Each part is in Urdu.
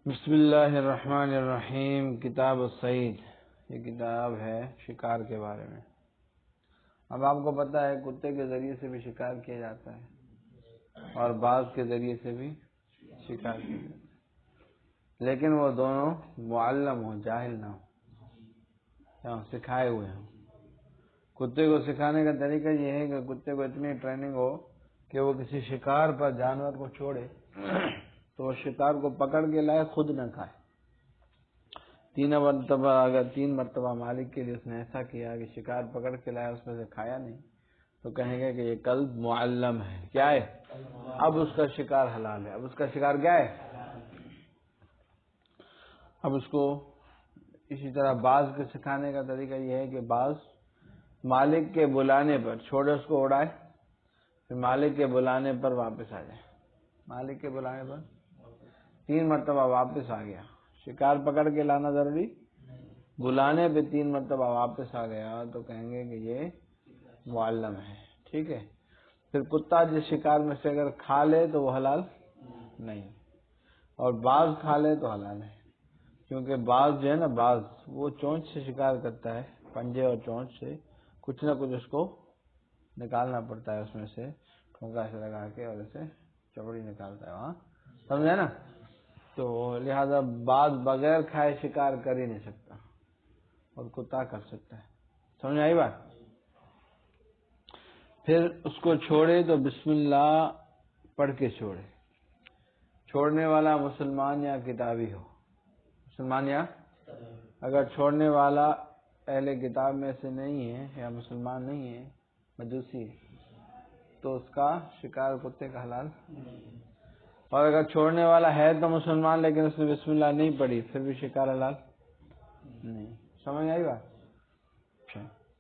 بسم اللہ الرحمن الرحیم۔ کتاب الصید، یہ کتاب ہے شکار کے بارے میں۔ اب آپ کو پتہ ہے کتے کے ذریعے سے بھی شکار کیا جاتا ہے اور باز کے ذریعے سے بھی شکار کیا جاتا ہے، لیکن وہ دونوں معلم ہوں، جاہل نہ ہوں، سکھائے ہوئے ہوں۔ کتے کو سکھانے کا طریقہ یہ ہے کہ کتے کو اتنی ٹریننگ ہو کہ وہ کسی شکار پر جانور کو چھوڑے تو وہ شکار کو پکڑ کے لائے، خود نہ کھائے۔ تین مرتبہ مالک کے لیے اس نے ایسا کیا کہ شکار پکڑ کے لایا، اس میں سے کھایا نہیں، تو کہیں گے کہ یہ کلب معلم ہے۔ کیا ہے؟ اب اس کا شکار حلال ہے۔ اب اس کا شکار کیا ہے؟ اب اس کو اسی طرح باز کے سکھانے کا طریقہ یہ ہے کہ باز مالک کے بلانے پر چھوڑے، اس کو اڑائے، پھر مالک کے بلانے پر واپس آ جائے۔ مالک کے بلانے پر 3 مرتبہ واپس آ گیا، شکار پکڑ کے لانا ضروری، بلانے پہ 3 مرتبہ واپس آ گیا تو کہیں گے کہ یہ معلم ہے۔ ٹھیک ہے؟ پھر کتا جس شکار میں سے اگر کھا لے تو وہ حلال نہیں، اور باز کھا لے تو حلال ہے، کیونکہ باز جو ہے نا، باز وہ چونچ سے شکار کرتا ہے، پنجے اور چونچ سے کچھ نہ کچھ اس کو نکالنا پڑتا ہے، اس میں سے ٹھونکا سے لگا کے اور اسے چمڑی نکالتا ہے وہاں، سمجھا نا؟ تو لہذا باز بغیر کھائے شکار کر ہی نہیں سکتا اور کتا کر سکتا ہے۔ سمجھ آئی بات؟ پھر اس کو چھوڑے تو بسم اللہ پڑھ کے چھوڑے، چھوڑنے والا مسلمان یا کتابی ہو۔ مسلمان یا اگر چھوڑنے والا اہل کتاب میں سے نہیں ہے یا مسلمان نہیں ہے، مجوسی ہے، تو اس کا شکار کتے کا حلال، اور اگر چھوڑنے والا ہے تو مسلمان لیکن اس نے بسم اللہ نہیں پڑھی، پھر بھی شکار حلال نہیں۔ سمجھ آئی بات؟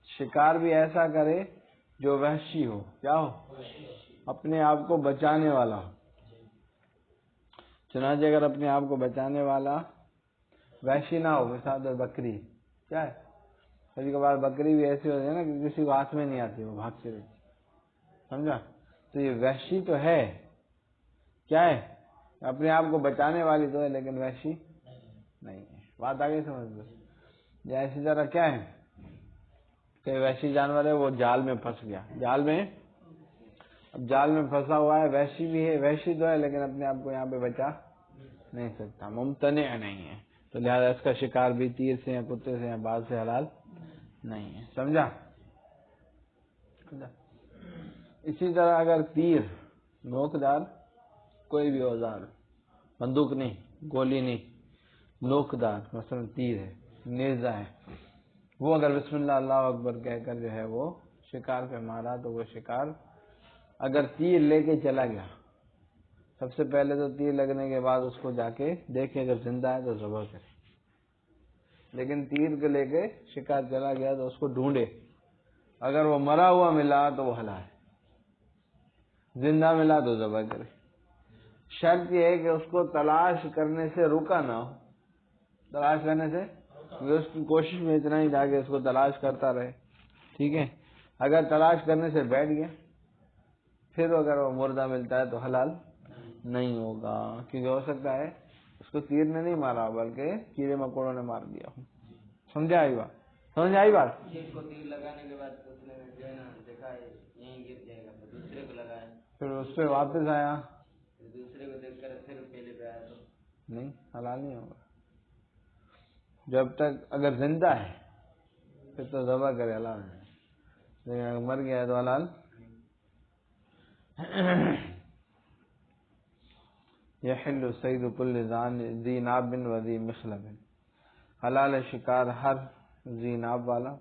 شکار بھی ایسا کرے جو وحشی ہو، کیا ہو؟ اپنے آپ کو بچانے والا ہو۔ چنانچہ اگر اپنے آپ کو بچانے والا وحشی نہ ہو، مثال بکری، کیا ہے؟ کبھی کبھار بکری بھی ایسی ہوتی ہے نا کہ کسی کو ہاتھ میں نہیں آتی، وہ بھاگتی رہتی، سمجھا؟ تو یہ وحشی تو ہے، کیا ہے؟ اپنے آپ کو بچانے والی تو ہے لیکن وحشی نہیں ہے۔ بات آگے سمجھ لو۔ یا اسی طرح کیا ہے کہ وحشی جانور ہے، وہ جال میں پھنس گیا، جال میں، اب جال میں پھنسا ہوا ہے، وحشی بھی ہے، وحشی تو ہے لیکن اپنے آپ کو یہاں پہ بچا نہیں سکتا، ممتنع نہیں ہے، تو لہذا اس کا شکار بھی تیر سے یا کتے سے یا باز سے حلال نہیں ہے۔ سمجھا؟ اسی طرح اگر تیر، نوکدار کوئی بھی اوزار، بندوق نہیں، گولی نہیں، نوکدار مثلا تیر ہے، نیزہ ہے، وہ اگر بسم اللہ اللہ اکبر کہہ کر جو ہے وہ شکار پہ مارا تو وہ شکار اگر تیر لے کے چلا گیا، سب سے پہلے تو تیر لگنے کے بعد اس کو جا کے دیکھے، اگر زندہ ہے تو ذبح کرے، لیکن تیر کو لے کے شکار چلا گیا تو اس کو ڈھونڈے، اگر وہ مرا ہوا ملا تو وہ حلال ہے، زندہ ملا تو ذبح کرے۔ شرط یہ ہے کہ اس کو تلاش کرنے سے رکا نہ ہو، تلاش کرنے سے اس کی کوشش میں اتنا ہی تھا کہ اس کو تلاش کرتا رہے، ٹھیک ہے؟ اگر تلاش کرنے سے بیٹھ گیا پھر اگر وہ مردہ ملتا ہے تو حلال نہیں ہوگا، کیونکہ ہو سکتا ہے اس کو تیر نے نہیں مارا بلکہ کیڑے مکوڑوں نے مار دیا۔ سمجھا آئی بات؟ سمجھ آئی بات؟ کو تیر لگانے کے بعد اس نے جو ہے نا دیکھا یہیں گر جائے گا، دوسرے کو لگایا، پھر اس پہ واپس آیا، دوسرے کو دیکھ کر پھر پہلے پہ آیا تو نہیں، حلال نہیں ہوگا۔ جب تک اگر زندہ ہے پھر تو ذبح کرے، حلال ہے، لیکن اگر مر گیا ہے تو حلال۔ یحل صید کل ذی ناب و ذی مخلب، حلال شکار ہر ذی ناب والا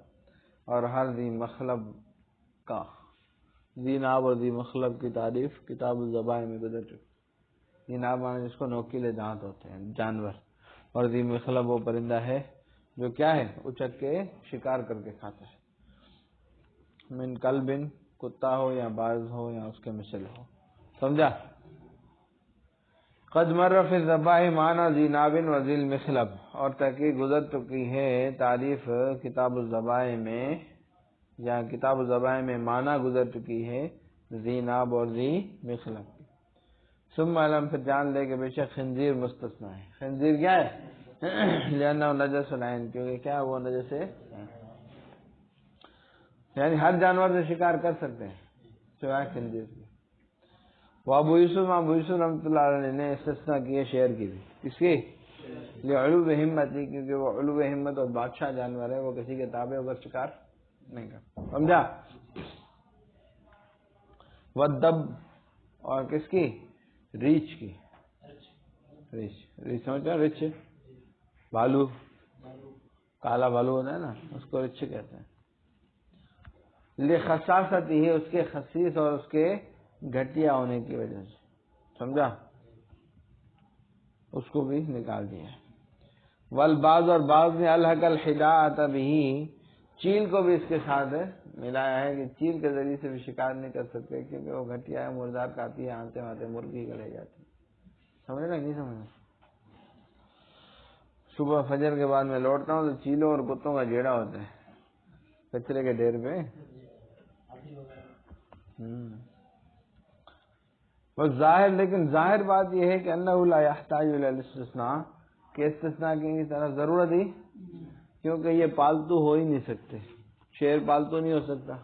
اور ہر ذی مخلب کا۔ ذی ناب اور ذی مخلب کی تعریف کتاب الذبائح میں گزر چکی۔ ذی ناب مانے جس کو نوکیلے دانت ہوتے ہیں، جانور، اور ذی مخلب وہ پرندہ ہے جو کیا ہے، اچک کے شکار کر کے کھاتا ہے، من کلب، کتا ہو یا باز ہو یا اس کے مثل ہو۔ سمجھا؟ قد مر فی الذبائح معنی ذی ناب و ذی المخلب، اور تحقیق گزر چکی ہے تعریف کتاب الذبائح میں، یا کتاب الذبائح میں معنی گزر چکی ہے ذی ناب اور ذی مخلب۔ ثم علم پھر جان لے کہ بے شک خنزیر مستثنا ہے. خنزیر کیا ہے؟ لأنه نجس العین، کیونکہ کیا وہ نجس ہے، یعنی ہر جانور سے شکار کر سکتے ہیں سوائے خنزیر کے. وہ ابو یوسف رحمۃ اللہ علیہ نے استثناء کی ہے شیر کی بھی. کس کی؟ لعلو ہمتی، کیونکہ وہ علو ہمت اور بادشاہ جانور ہے، وہ کسی کے تابع ہوگر شکار نہیں کرتا. سمجھا؟ والدب، اور کس کی؟ ریچھ کی. ریچھ سمجھتے ہیں؟ ریچھ بالو، کالا بالو ہوتا ہے نا، اس کو ریچھ کہتے ہیں. لخصاصتی ہے، اس کے خصیص اور اس کے گھٹیا ہونے کی وجہ سے. سمجھا؟ اس کو بھی نکال دیا. والبعض، اور بعض نے الحق الحداۃ بھی، چیل کو بھی اس کے ساتھ ملایا ہے کہ چیل کے ذریعے سے بھی شکار نہیں کر سکتے، کیونکہ وہ گھٹیا ہے، مردار کھاتی ہے، آتے آتے مرغی گلے جاتی. سمجھ رہے نہیں سمجھ؟ صبح فجر کے بعد میں لوٹتا ہوں تو چیلوں اور کتوں کا جیڑا ہوتا ہے کچرے کے ڈھیر پہ. بس ظاہر، لیکن ظاہر بات یہ ہے کہ انہ لا یحتاج الی الاستثناء، کہ استثناء کی طرف ضرورت ہی، کیونکہ یہ پالتو ہو ہی نہیں سکتے. شیر پالتو نہیں ہو سکتا.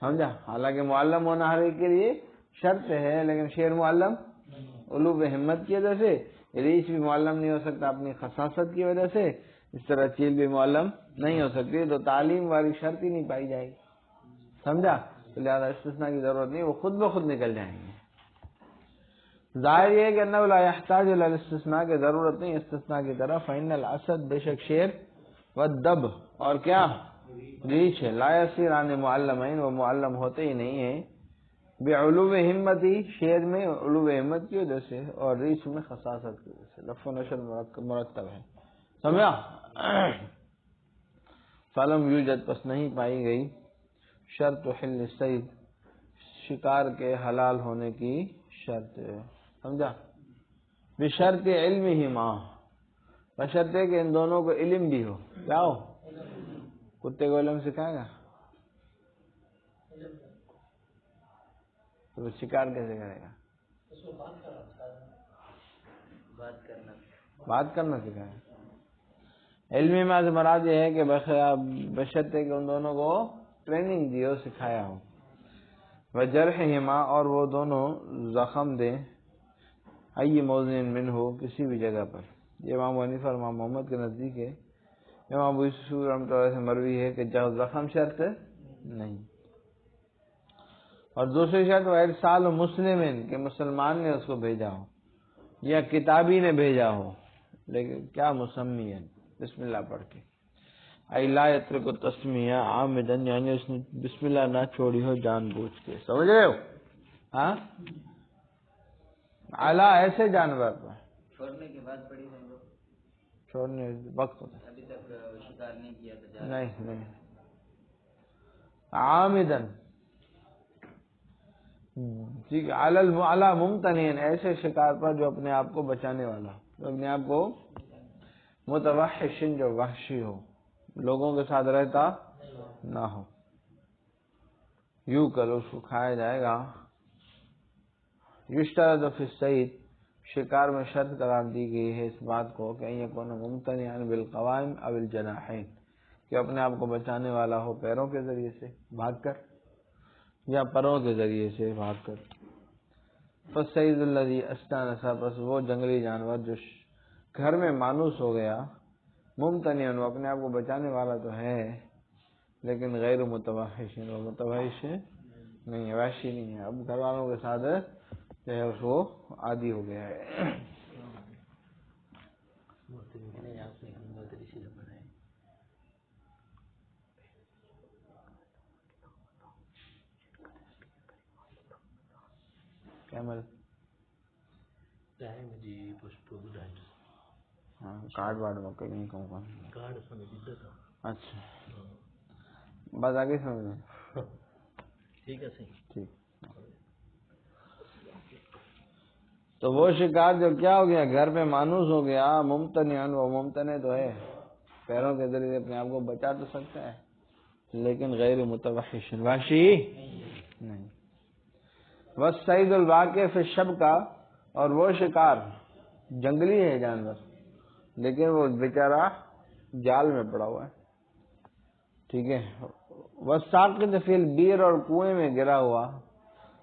سمجھا؟ حالانکہ معلم ہونا ہر ایک کے لیے شرط ہے، لیکن شیر معلم علو ہمت کی وجہ سے، ریچھ بھی معلم نہیں ہو سکتا اپنی خصاصت کی وجہ سے، اس طرح چیل بھی معلم نہیں ہو سکتی. تو تعلیم والی شرط ہی نہیں پائی جائے گی. سمجھا؟ تو لہٰذا استثناء کی ضرورت نہیں، وہ خود بخود نکل جائیں گے. ظاہر یہ ہے کہ انہ لا یحتاج الی الاستثناء، کی ضرورت نہیں استثناء کی طرف. فإن الاسد، بے شک شیر، والدب، اور کیا؟ ریچھ ہے، لا یصیران معلمین، وہ معلم ہوتے ہی نہیں ہیں، بعلو ہمتی، شیر میں علو ہمت کی وجہ سے، اور ریچھ میں خصاصت کی وجہ سے. لف و نشر مرتب ہے. سمجھا؟ فلم یوجد، پس نہیں پائی گئی، شرط حل الصید، شکار کے حلال ہونے کی شرط. سمجھا؟ بشرط علمہما، بشرطے کہ ان دونوں کو علم بھی ہو. کیا ہو؟ کتے کو علم سکھائے گا تو شکار کیسے کرے گا؟ بات کرنا سکھائے. علمی میں سے مراد یہ ہے کہ بشرطے کہ ان دونوں کو ٹریننگ دی ہو، سکھایا ہو. وجرحہما، اور وہ دونوں زخم دیں، ای موضع من ہو، کسی بھی جگہ پر. یہ امام حنیفہ اور امام محمد کے نزدیک ہے. امام ابو یوسف رحمۃ اللہ سے مروی ہے کہ زخم شرط نہیں. اور دوسری شرط وہ ارسال مسلمین، کہ مسلمان نے اس کو بھیجا ہو یا کتابی نے بھیجا ہو، لیکن کیا مسمی ہے، بسم اللہ پڑھ کے. ای لا یترک التسمیہ عامدا، یعنی اس نے بسم اللہ نہ چھوڑی ہو جان بوجھ کے. سمجھ رہے ہو؟ ہاں، اعلیٰ ایسے جانور پر چھوڑنے کے بعد پڑی ہے، چھوڑنے وقت ہوتا ہے. ابھی تک شکار نہیں کیا تھا. نہیں، عامدن، ٹھیک ہے. اعلیٰ ممتنین، ایسے شکار پر جو اپنے آپ کو بچانے والا، جو اپنے آپ کو، متوحشن، جو وحشی ہو، لوگوں کے ساتھ رہتا نہ ہو. یوں کل اس کو کھایا جائے گا. یشترط فی الصید، شکار میں شرط قرار دی گئی ہے اس بات کو کہ یہ کون ممتنعا بالقوائم او الجناحین، کہ اپنے آپ کو بچانے والا ہو پیروں کے ذریعے سے بھاگ کر یا پروں کے ذریعے سے بھاگ کر. فالصید الذی استانس، بس وہ جنگلی جانور جو گھر میں مانوس ہو گیا، ممتنعا، وہ اپنے آپ کو بچانے والا تو ہے لیکن غیر متوحش، وہ متوحش نہیں ہے، وحشی نہیں ہے، اب گھر والوں کے ساتھ جو ہے اس کو عادی ہو گیا ہے. ہاں، کارڈ وارڈ میں کہیں نہیں کہوں گا. اچھا، بس آگے سمجھ. ٹھیک ہے، ٹھیک. تو وہ شکار جو کیا ہو گیا، گھر میں مانوس ہو گیا، ممتنعن، وہ ممتنع تو ہے، پیروں کے ذریعے اپنے آپ کو بچا تو سکتا ہے لیکن غیر متوحش، وحشی نہیں. والصید الواقع فی الشب کا، اور وہ شکار جنگلی ہے جانور لیکن وہ بیچارہ جال میں پڑا ہوا ہے، ٹھیک ہے۔ والساقط فی البیر، اور کنویں میں گرا ہوا،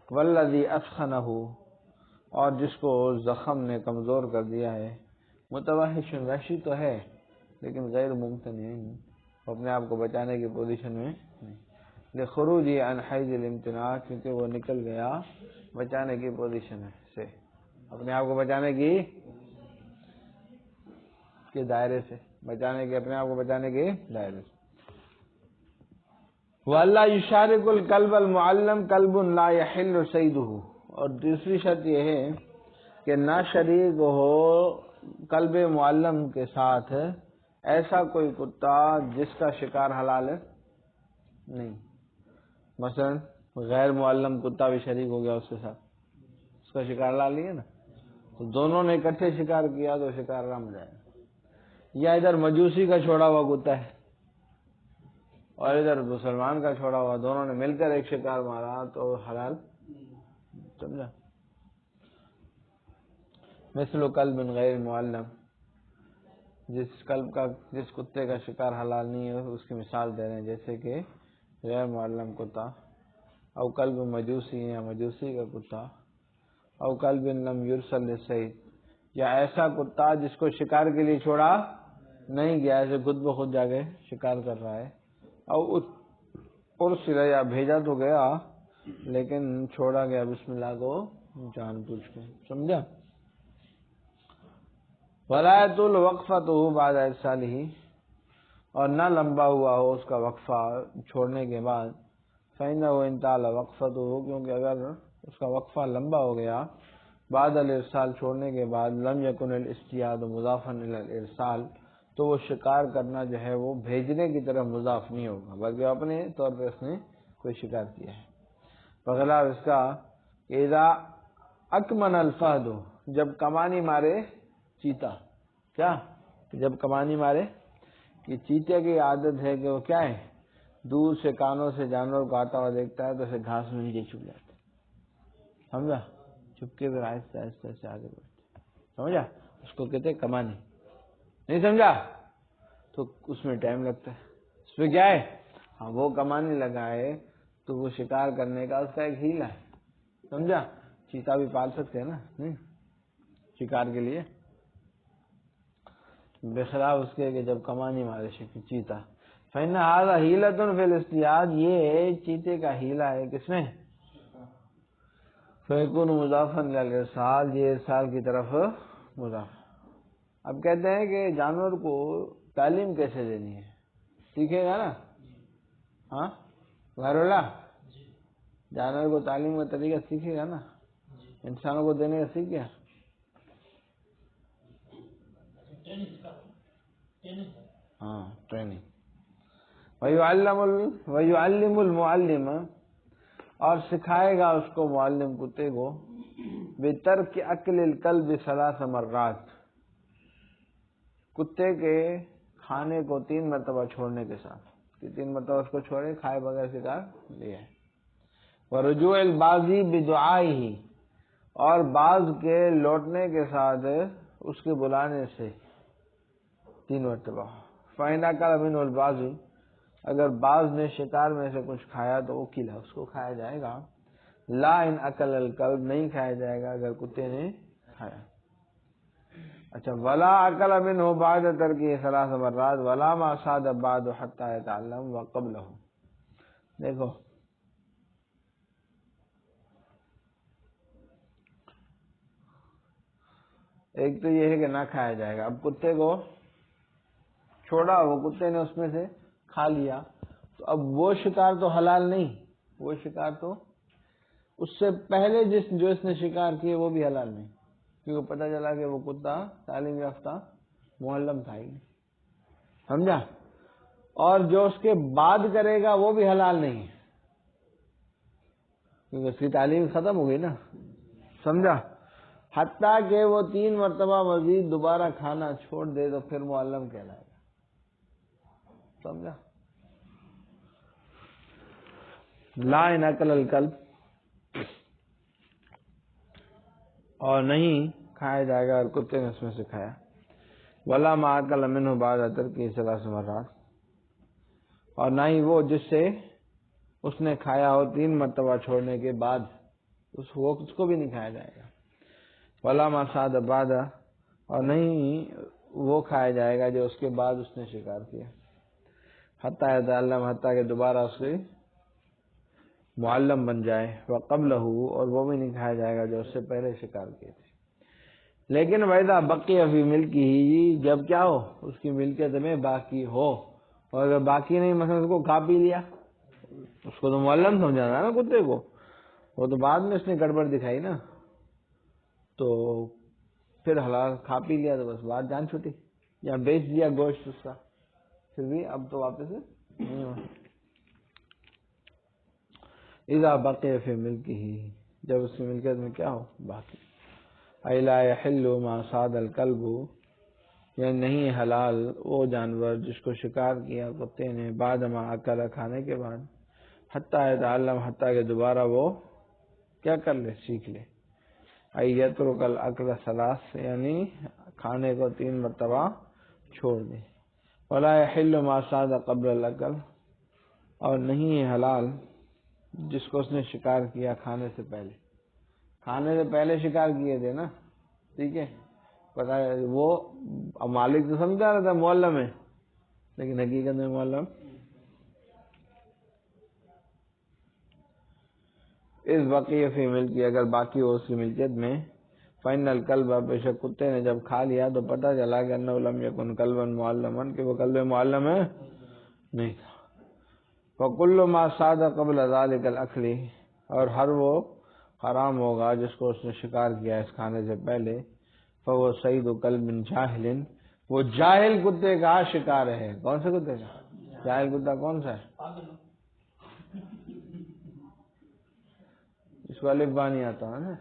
والذی اسخنہ، اور جس کو زخم نے کمزور کر دیا ہے، متوحش، وحشی تو ہے لیکن غیر ممتنع، اپنے آپ کو بچانے کی پوزیشن میں نہیں، لخروجی عن حیز الامتناع، کیونکہ وہ نکل گیا بچانے کی پوزیشن سے، اپنے آپ کو بچانے کے دائرے سے، اپنے آپ کو بچانے کے دائرے سے۔ وَأَلَّا يُشَارِكُ الْكَلْبَ الْمُعَلَّمَ كَلْبٌ لَا يَحِلُّ صَيْدُهُ، اور دوسری شرط یہ ہے کہ نہ شریک ہو کلب معلم کے ساتھ ایسا کوئی کتا جس کا شکار حلال نہیں، مثلا غیر معلم کتا بھی شریک ہو گیا اس کے ساتھ، اس کا شکار حلال نہیں ہے نا، تو دونوں نے اکٹھے شکار کیا تو شکار حرام ہو جائے گا۔ یا ادھر مجوسی کا چھوڑا ہوا کتا ہے اور ادھر مسلمان کا چھوڑا ہوا، دونوں نے مل کر ایک شکار مارا تو حلال، سمجھا؟ مثل کلب غیر معلم، جس کتے کا شکار حلال نہیں ہے اس کی مثال دے رہے ہیں، جیسے کہ غیر معلم کتا، او کلب مجوسی، یا مجوسی کا کتا، او کلب لم یرسل للصید، یا ایسا کتا جس کو شکار کے لیے چھوڑا نہیں گیا، ایسے خود بخود جا کے شکار کر رہا ہے، او ارسل، یا بھیجا تو گیا لیکن چھوڑا گیا بسم اللہ کو جان بوجھ کے، سمجھا؟ ولایت الوقفۃ بعد ارسالہ، اور نہ لمبا ہوا ہو اس کا وقفہ چھوڑنے کے بعد، فإنہ ان طال وقفۃ، کیونکہ اگر اس کا وقفہ لمبا ہو گیا بعد الارسال، چھوڑنے کے بعد، لم یکن الاصطیاد مضافا الی الارسال، تو وہ شکار کرنا جو ہے وہ بھیجنے کی طرف مضاف نہیں ہوگا بلکہ اپنے طور پہ اس نے کوئی شکار کیا ہے۔ بخلاف اس کا اذا اکمن الفہد، جب کمانی مارے چیتا، کیا کہ جب کمانی مارے، کہ چیتے کی عادت ہے کہ وہ کیا ہے، دور سے کانوں سے جانور کو آتا ہوا دیکھتا ہے تو اسے گھاس میں نیچے چھپ جاتا ہے، سمجھا؟ چپکے پھر آہستہ آہستہ سے آگے بڑھتے، سمجھا؟ اس کو کہتے ہیں کمانی، نہیں سمجھا؟ تو اس میں ٹائم لگتا ہے، اس میں کیا ہے، ہاں وہ کمانی لگائے تو وہ شکار کرنے کا اس کا ایک ہیلا ہے، سمجھا؟ چیتا بھی پال سکتے ہیں نا شکار کے لیے، بخلاف اس کے کہ جب کمانی مارے چیتا، فإن هذا حیلۃ فی الاصطیاد، یہ چیتے کا ہیلا ہے کس میں، فیکون مضافا الی الارسال، یہ ارسال کی طرف مضاف۔ اب کہتے ہیں کہ جانور کو تعلیم کیسے دینی ہے، سیکھے گا نا، ہاں غیر اللہ جانور کو تعلیم کا طریقہ سیکھے گا نا، انسانوں کو دینے کا سیکھ گیا، ہاں ٹریننگ۔ وَيُعَلِّمُ الْمُعَلِّمَ، اور سکھائے گا اس کو معلم کتے کو، بِتَرْكِ أَكْلِ الْكَلْبِ 3 مرات، کتے کے کھانے کو 3 مرتبہ چھوڑنے کے ساتھ، کہ 3 مرتبہ اس کو چھوڑے، کھائے بغیر شکار لیا ہے۔ وَرُجُوعِ الْبَاغِ بِدُعَائِهِ، اور باز کے لوٹنے کے ساتھ اس کے بلانے سے 3 مرتبہ۔ فَإِنْ أَكَلَ مِنْهُ الْبَاغُ، اگر باز نے شکار میں سے کچھ کھایا تو اکلا، اس کو کھایا جائے گا، لا ان اکل الکلب، نہیں کھایا جائے گا اگر کتے نے کھایا۔ اچھا، ولا اکل منہ بعد ترکہ 3 مرات، ولا ما صاد بعد حتى يتعلم وقبلہ۔ دیکھو ایک تو یہ ہے کہ نہ کھایا جائے گا، اب کتے کو چھوڑا، وہ کتے نے اس میں سے کھا لیا تو اب وہ شکار تو حلال نہیں، وہ شکار تو اس سے پہلے جو اس نے شکار کیے وہ بھی حلال نہیں، کیونکہ پتہ چلا کہ وہ کتا تعلیم یافتہ معلم تھا ہی نہیں، سمجھا؟ اور جو اس کے بعد کرے گا وہ بھی حلال نہیں ہے، کیونکہ اس کی تعلیم ختم ہو گئی نا، سمجھا؟ حتیٰ کہ وہ 3 مرتبہ مزید دوبارہ کھانا چھوڑ دے تو پھر معلم کہلائے گا، سمجھا؟ لا ان اکل الکلب، اور نہیں کھایا جائے گا اور کتے نے اس میں سے کھایا. ولا ما اکل منہ بعد ترکہ ثلاث مرات، اور نہ ہی وہ جس سے اس نے کھایا ہو 3 مرتبہ چھوڑنے کے بعد، اس کو بھی نہیں کھایا جائے گا. ولا ما صاد بعد، اور نہیں وہ کھایا جائے گا جو اس کے بعد اس نے شکار کیا. حتیٰ یتعلم، حتیٰ کہ دوبارہ اس کے معلم بن جائے. وقبلہ، اور وہ بھی نہیں کھایا جائے گا جو اس سے پہلے شکار کیے تھے. لیکن وَإِذَا بَقِيَ فِي مِلْكِهِ، جب کیا ہو اس کی ملکیت میں باقی ہو، اور اگر باقی نہیں مثلا اس کو کھا پی لیا، اس کو تو معلم سمجھا تھا نا کتے کو، وہ تو بعد میں اس نے گڑبڑ دکھائی نا، تو پھر حلال کھا پی لیا تو بس بات جان چھوٹی، یا بیچ دیا گوشت اس کا، پھر بھی اب تو واپس نہیں ہو. اذا بقي في ملكه، جب اس کی ملکیت میں کیا ہو باقی. اَيْ لَا يَحِلُّ مَا صَادَ الْكَلْبُ، یعنی نہیں حلال وہ جانور جس کو شکار کیا کتے نے بعد ما اکل، کھانے کے بعد. حتیٰ یتعلم، حتیٰ کہ دوبارہ وہ کیا کر لے، سیکھ لے. اَيْ يَتْرُكَ الْأَكْلَ ثَلَاث، یعنی کھانے کو 3 مرتبہ چھوڑ دے. وَلَا يَحِلُّ مَا صَادَ قَبْلَ الْأَكْلِ، اور نہیں حلال جس کو اس نے شکار کیا کھانے سے پہلے. کھانے سے پہلے شکار کیے تھے نا، ٹھیک ہے، پتا ہے وہ مالک تو سمجھا رہا تھا معلم ہے، لیکن حقیقت میں معلم اس بقیہ فی ملکی، اگر باقی ہو اس کی ملکیت میں. فَإِنَّ الْكَلْبَ، بے شک کتے نے جب کھا لیا تو پتہ چلا کہ انه لم يكن كلبا معلما، کہ وہ کلب معلم ہے نہیں تھا. وَكُلُّ مَا صَادَ قَبْلَ ذَلِكَ الْأَكْلِ، اور ہر وہ حرام ہوگا جس کو اس نے شکار کیا اس کھانے سے پہلے. فَهُوَ صَيْدُ كَلْبٍ جَاهِلٍ، وہ جاہل کتے کا شکار ہے. کون سے کتے کا؟ جاہل کتا کون سا ہے؟ اس کو الف با نہیں آتا ہے نا.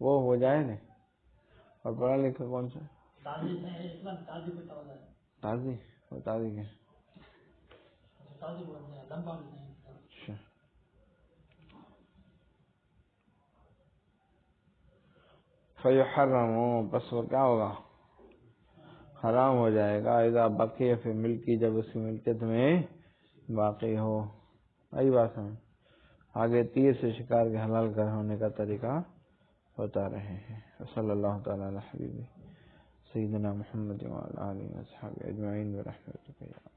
وہ جاہل ہے. اور پڑھا لکھا کون سا؟ تازی. وہ تازی کے اچھا. فَيُحَرَّمُ، پس وہ کیا ہوگا، حرام ہو جائے گا. اذا بقی فی ملکی، جب اس کی ملکیت میں باقی ہو. آئی بات ہے. آگے تیر سے شکار کے حلال کر ہونے کا طریقہ بتا رہے ہیں. صلی اللہ تعالی علی حبیبہ سیدنا محمد وعلی آلہ وصحبہ اجمعین برحمتک یا